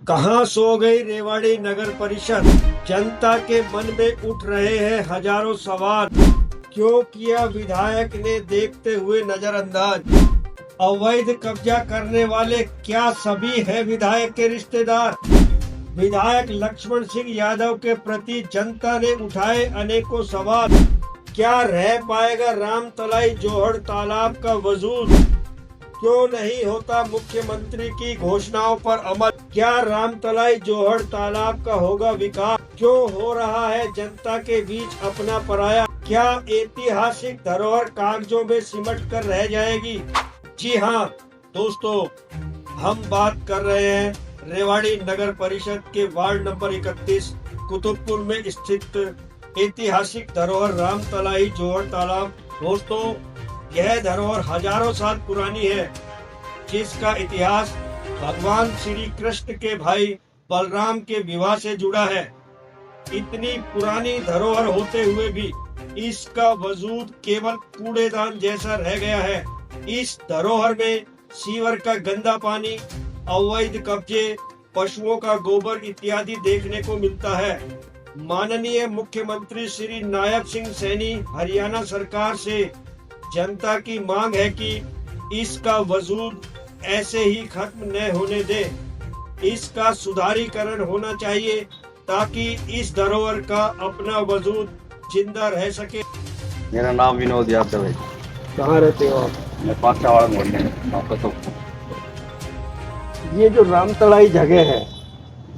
कहां सो गई रेवाड़ी नगर परिषद। जनता के मन में उठ रहे हैं हजारों सवाल। क्यों किया विधायक ने देखते हुए नजरअंदाज। अवैध कब्जा करने वाले क्या सभी हैं विधायक के रिश्तेदार। विधायक लक्ष्मण सिंह यादव के प्रति जनता ने उठाए अनेकों सवाल। क्या रह पाएगा रामतलाई जोहड़ तालाब का वजूद। क्यों नहीं होता मुख्यमंत्री की घोषणाओं पर अमल। क्या रामतलाई जोहड़ तालाब का होगा विकास। क्यों हो रहा है जनता के बीच अपना पराया। क्या ऐतिहासिक धरोहर कागजों में सिमट कर रह जाएगी। जी हाँ दोस्तों, हम बात कर रहे हैं रेवाड़ी नगर परिषद के वार्ड नंबर 31 कुतुबपुर में स्थित ऐतिहासिक धरोहर रामतलाई जोहड़ तालाब। दोस्तों, यह धरोहर हजारों साल पुरानी है, जिसका इतिहास भगवान श्री कृष्ण के भाई बलराम के विवाह से जुड़ा है। इतनी पुरानी धरोहर होते हुए भी इसका वजूद केवल कूड़ेदान जैसा रह गया है। इस धरोहर में सीवर का गंदा पानी, अवैध कब्जे, पशुओं का गोबर इत्यादि देखने को मिलता है। माननीय मुख्यमंत्री श्री नायब सिंह सैनी हरियाणा सरकार से जनता की मांग है कि इसका वजूद ऐसे ही खत्म न होने दे। इसका सुधारीकरण होना चाहिए ताकि इस धरोहर का अपना वजूद जिंदा रह सके। मेरा नाम विनोद यादव है। कहाँ रहते हो आप? मैं पाचावाड़ा मोहल्ले में। आपका तो ये जो रामतलाई जगह है,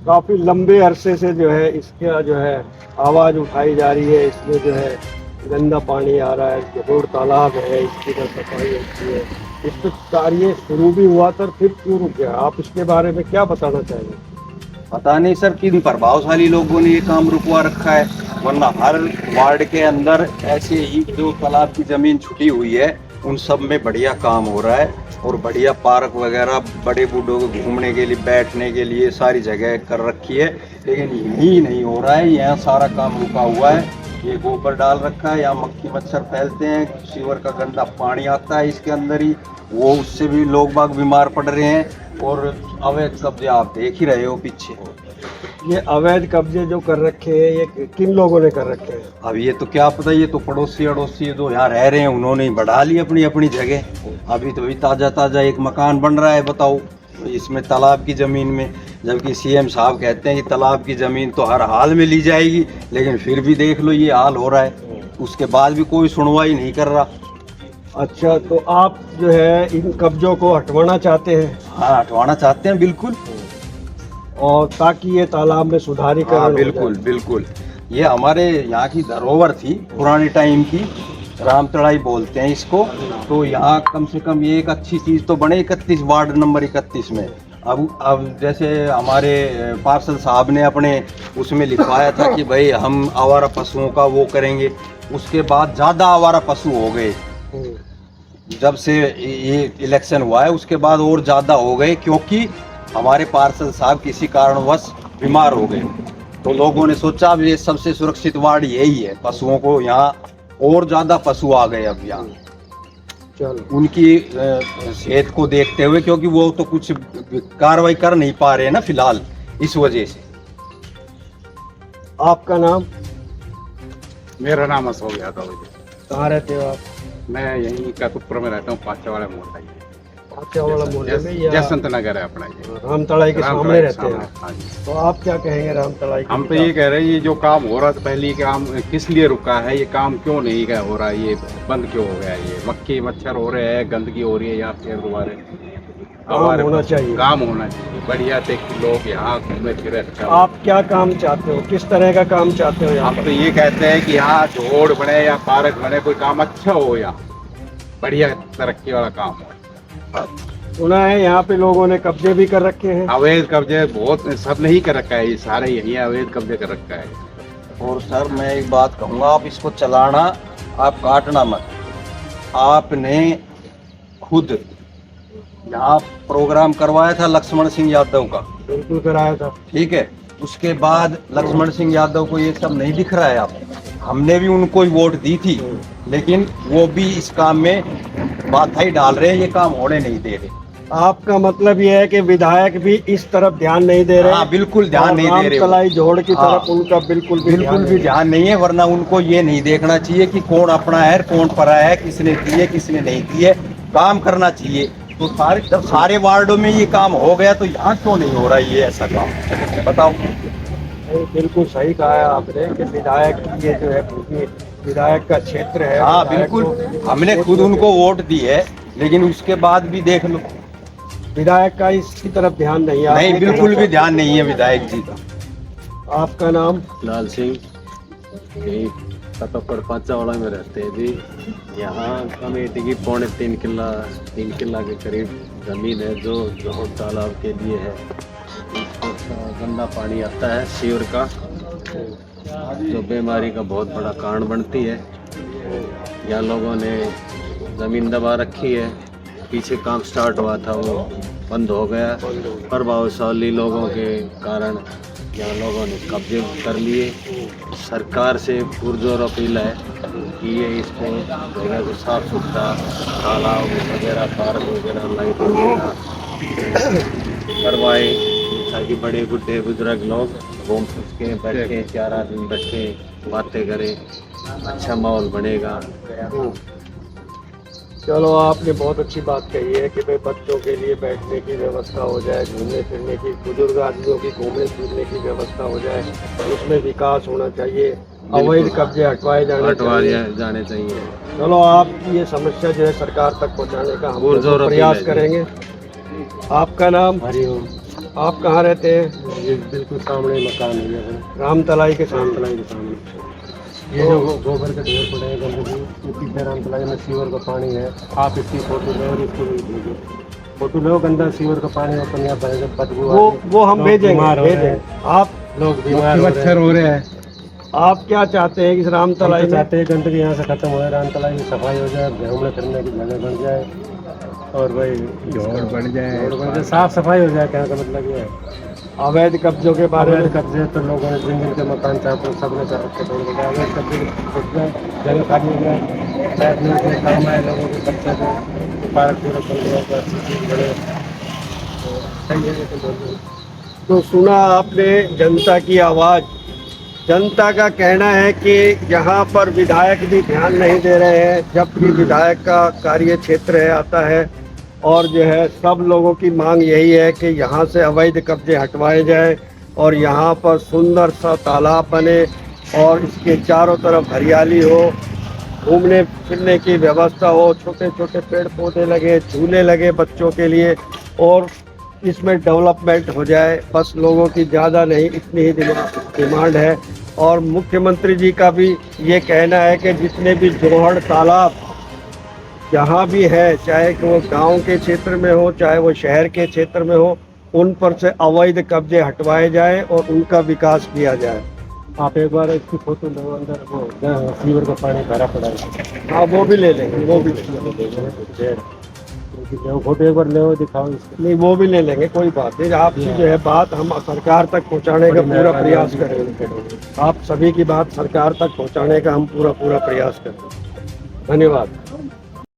काफी लंबे अरसे से जो है इसका जो है आवाज उठाई जा रही है। इसमें जो है गंदा पानी आ रहा है, जोहड़ तालाब है, इसकी तो सफाई होती है। इस पर कार्य शुरू भी हुआ था, फिर क्यों रुक गया? आप इसके बारे में क्या बताना चाहेंगे? पता नहीं सर किन प्रभावशाली लोगों ने ये काम रुकवा रखा है, वरना हर वार्ड के अंदर ऐसे ही जो तालाब की जमीन छुटी हुई है उन सब में बढ़िया काम हो रहा है। और बढ़िया पार्क वगैरह बड़े बूढ़ों को घूमने के लिए, बैठने के लिए सारी जगह कर रखी है, लेकिन यही नहीं हो रहा है। यहाँ सारा काम रुका हुआ है। ये गोबर डाल रखा है, यहाँ मक्खी मच्छर फैलते हैं, सीवर का गंदा पानी आता है इसके अंदर ही, वो उससे भी लोग बाग बीमार पड़ रहे हैं। और अवैध कब्जे आप देख ही रहे हो पीछे। ये अवैध कब्जे जो कर रखे हैं, ये किन लोगों ने कर रखे हैं? अब ये तो क्या पता, ये तो पड़ोसी अड़ोसी जो यहाँ रह रहे हैं उन्होंने ही बढ़ा ली अपनी अपनी जगह। अभी तो ताज़ा ताज़ा एक मकान बन रहा है, बताओ, इसमें तालाब की ज़मीन में। जबकि सीएम साहब कहते हैं कि तालाब की ज़मीन तो हर हाल में ली जाएगी, लेकिन फिर भी देख लो ये हाल हो रहा है। उसके बाद भी कोई सुनवाई नहीं कर रहा। अच्छा, तो आप जो है इन कब्जों को हटवाना चाहते हैं? हाँ, हटवाना चाहते हैं बिल्कुल। और ताकि ये तालाब में सुधारीकरण हाँ हो बिल्कुल जाए। बिल्कुल। ये हमारे यहाँ की धरोहर थी पुराने टाइम की, रामतलाई बोलते हैं इसको। तो यहाँ कम से कम ये एक अच्छी चीज़ तो बने 31 वार्ड नंबर 31 में। अब जैसे हमारे पार्षद साहब ने अपने उसमें लिखवाया था कि भाई हम आवारा पशुओं का वो करेंगे। उसके बाद ज़्यादा आवारा पशु हो गए। जब से ये इलेक्शन हुआ है उसके बाद और ज़्यादा हो गए, क्योंकि हमारे पार्षद साहब किसी कारणवश बीमार हो गए। तो लोगों ने सोचा अब ये सबसे सुरक्षित वार्ड यही है, पशुओं को यहाँ और ज़्यादा पशु आ गए अब यहाँ। चलो, उनकी सेहत को देखते हुए, क्योंकि वो तो कुछ कार्रवाई कर नहीं पा रहे हैं ना फिलहाल, इस वजह से। आपका नाम? मेरा नाम अशोक यादव है। कहाँ रहते हो आप? मैं यहीं कतुपुर में रहता हूँ, पाचावाड़ा मोहल्ला। पाचावाड़ा मोहल्ले में या जसवंत नगर है अपना ये। रामतलाई के सामने रामतलाई के रहते हैं? सामने, हाँ जी। तो आप क्या कहेंगे रामतलाई के हम तो विकास? ये कह रहे हैं, ये जो काम हो रहा था पहले, ये काम किस लिए रुका है, ये काम क्यों नहीं क्या हो रहा है, ये बंद क्यों हो गया है? ये मक्खी मच्छर हो रहे हैं, गंदगी हो रही है यहाँ पे। दोबारा होना चाहिए। काम होना चाहिए बढ़िया, देख लोग यहाँ घूमे फिरे। अच्छा, आप क्या काम चाहते हो? किस तरह का काम चाहते हो यहाँ हम तो ये कहते हैं कि यहाँ जोड़ बने या पार्क बने, कोई काम अच्छा हो, यहाँ बढ़िया तरक्की वाला काम हो। सुना है यहाँ पे लोगों ने कब्जे भी कर रखे हैं। अवैध कब्जे बहुत सब नहीं कर रखा है, ये सारे यही अवैध कब्जे कर रखा है। और सर मैं एक बात कहूँगा, आप इसको चलाना, आप काटना मत। आपने खुद यहाँ प्रोग्राम करवाया था लक्ष्मण सिंह यादव का, बिल्कुल कराया था। ठीक है। उसके बाद लक्ष्मण सिंह यादव को ये सब नहीं दिख रहा है। आप, हमने भी उनको ही वोट दी थी, लेकिन वो भी इस काम में बाधा ही डाल रहे हैं, ये काम होने नहीं दे रहे। आपका मतलब ये है कि विधायक भी इस तरफ ध्यान नहीं दे रहे। हाँ, बिल्कुल ध्यान नहीं दे रहे वो। रामतलाई जोड़ की हाँ, तरफ उनका बिल्कुल भी ध्यान नहीं है। वरना उनको ये नहीं देखना चाहिए कि कौन अपना है कौन परा है, किसने दिए किसने नहीं दिए। काम करना चाहिए। तो जब सारे वार्डों में ये काम हो गया तो यहाँ क्यों नहीं हो रहा ये ऐसा काम, बताओ। नहीं, बिल्कुल सही कहा है आपने कि विधायक ये जो है क्योंकि विधायक का क्षेत्र है। हाँ विधायक बिल्कुल, को- हमने खुद उनको वोट दी है, लेकिन उसके बाद भी देख लो, विधायक का इसकी तरफ ध्यान नहीं है। नहीं, आपने बिल्कुल कहना- भी ध्यान नहीं है विधायक जी का। आपका नाम? लाल सिंह, यही कटोकर पाचावाड़ा में रहते हैं जी। यहाँ कमेटी की 3.25 किला के करीब जमीन है जो जोहड़ तालाब के लिए है। इसको गंदा पानी आता है सीवर का, जो बीमारी का बहुत बड़ा कारण बनती है। यहाँ लोगों ने ज़मीन दबा रखी है। पीछे काम स्टार्ट हुआ था वो बंद हो गया। प्रभावशाली लोगों के कारण यहाँ लोगों ने कब्जे कर लिए। सरकार से पुरजोर अपील है कि ये इसको जगह को साफ सुथरा तालाब वगैरह, पार्क वगैरह, लाइट वगैरह करवाए, ताकि बड़े बुढ़े बुजुर्ग लोग घूम सके, बैठ के 4 आदमी बैठ के बातें करें, अच्छा माहौल बनेगा। चलो, आपने बहुत अच्छी बात कही है कि भाई बच्चों के लिए बैठने की व्यवस्था हो जाए, घूमने फिरने की, बुजुर्ग आदमियों की घूमने फिरने की व्यवस्था हो जाए, उसमें विकास होना चाहिए, अवैध कब्जे हटवाए जाने चाहिए। चलो, आपकी ये समस्या जो है सरकार तक पहुंचाने का हम पुरजोर अपील प्रयास है जी। करेंगे। आपका नाम? हरिओम। आप कहाँ रहते हैं? ये बिल्कुल सामने मकान है ये रामतलाई के सामने। रामतलाई के सामने। ये जो गोबर के ढेर पड़े हैं गंदगी, ये पीछे रामतलाई में सीवर का पानी है। आप इसकी फोटो लो और इसको भी भेजो। फोटो लो, गंदा सीवर का पानी होता है, बदबू आ रही है। वो हम लोग भेजेंगे बीमार हो रहे भेजेंगे। हैं। आप लोग बीमार हो रहे हैं। आप क्या चाहते हैं कि इस हम रामतलाई तो में चाहते हैं गंदगी यहाँ से खत्म हो जाए, रामतलाई में सफाई हो जाए, घूमने फिरने की जगह बन जाए और भाई जोड़ बन जाए, साफ सफाई हो जाए। कहने का मतलब ये है। अवैध कब्जों के बारे में अवैध कब्जे तो लोगों ने जिन जिन के मकान चाहते हैं सबने चाह रखे तोड़ दिया। अवैध कब्जे जगह खाली हो गया, बैठने के काम आए लोगों के कब्जे को, पार्क पूरा बन गया, तो अच्छी चीज़ बड़े तो सही है। तो सुना आपने जनता की आवाज़। जनता का कहना है कि यहाँ पर विधायक भी ध्यान नहीं दे रहे हैं, जबकि विधायक का कार्य क्षेत्र है आता है। और जो है सब लोगों की मांग यही है कि यहाँ से अवैध कब्जे हटवाए जाए और यहाँ पर सुंदर सा तालाब बने और इसके चारों तरफ हरियाली हो, घूमने फिरने की व्यवस्था हो, छोटे छोटे पेड़ पौधे लगे, झूले लगे बच्चों के लिए और इसमें डेवलपमेंट हो जाए। बस लोगों की ज़्यादा नहीं, इतनी ही डिमांड है। और मुख्यमंत्री जी का भी ये कहना है कि जितने भी जोहड़ तालाब जहाँ भी है, चाहे कि वो गांव के क्षेत्र में हो चाहे वो शहर के क्षेत्र में हो, उन पर से अवैध कब्जे हटवाए जाए और उनका विकास किया जाए। आप एक बार इसकी फोटो लो, अंदर वो सीवर का पानी भरा पड़ा है। हाँ, वो भी ले लेंगे, वो भी ले लेंगे। फोटो एक बार ले दिखाओ इसको। नहीं, वो भी ले लेंगे, कोई बात नहीं। आपकी जो है बात हम सरकार तक पहुंचाने का पूरा प्रयास करेंगे। आप सभी की बात सरकार तक पहुंचाने का हम पूरा प्रयास करेंगे। धन्यवाद।